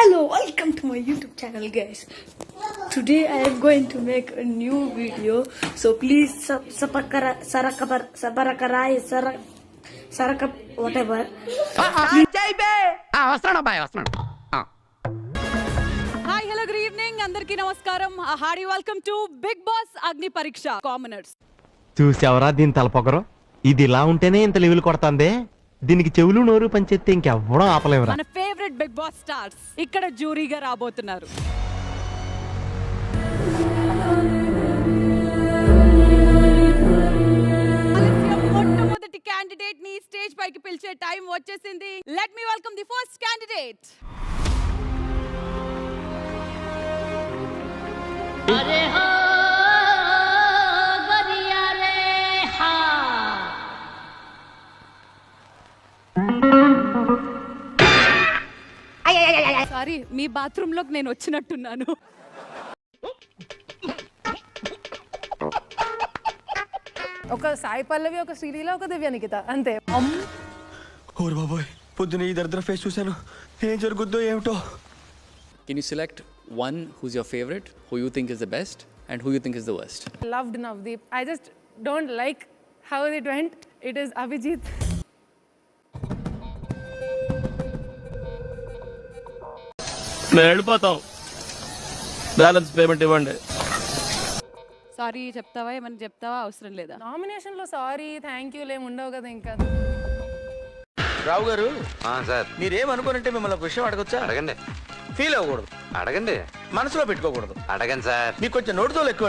Hello, welcome to my YouTube channel, guys. Today I am going to make a new video, so please whatever. Hi, hello, good evening. Andarki namaskaram. Hardy welcome to Big Boss Agni Pariksha Commoners. చూసావరా దీని తలపొగరు ఇది ఇలా ఉంటేనే ఇంత level కొడతాందే దీనికి చెవులు నోరు పంచెత్తే ఇంకెవ్వడం ఆపలేవురా మన favourite big boss stars ఇక్కడ జ్యూరీగా రాబోతున్నారు. మొట్టమొదటి క్యాండిడేట్ ని స్టేజ్ పైకి పిలిచే టైం వచ్చేసింది. Let me welcome the first candidate. अरे हो गरिया रे हा సారీ, మీ బాత్రూమ్ లోకి నేను వచ్చినట్టున్నాను. ఒక సాయి పల్లవి, ఒక శ్రీలీల, ఒక దివ్య నిఖిత అంతే. ఓర్ బాబోయ్ పొద్దున ఈ దరిద్ర ఫేస్ చూశాను, ఏం జరుగుద్దో ఏమిటో. Can you select one who's your favorite, who you think is the best, and who you think is the worst? Loved Navdeep. I just don't like how it went. It is Abhijit. నేను వెళ్ళిపోతాం, balance payment ఇవ్వండి. Sorry చెప్తావా, ఏమని చెప్తావా? అవసరం లేదా? Nomination లో sorry thank you లేము ఉండవు కదా. ఇంకా రావు గారు సార్ మీరేమనుకోనంటే మిమ్మల్ని ఒక విషయం అడగొచ్చా? అడగండి ఫీల్ అవ్వకూడదు, అడగండి మనసులో పెట్టుకోకూడదు. అడగండి సార్. మీకు కొంచెం నోటితో ఎక్కువ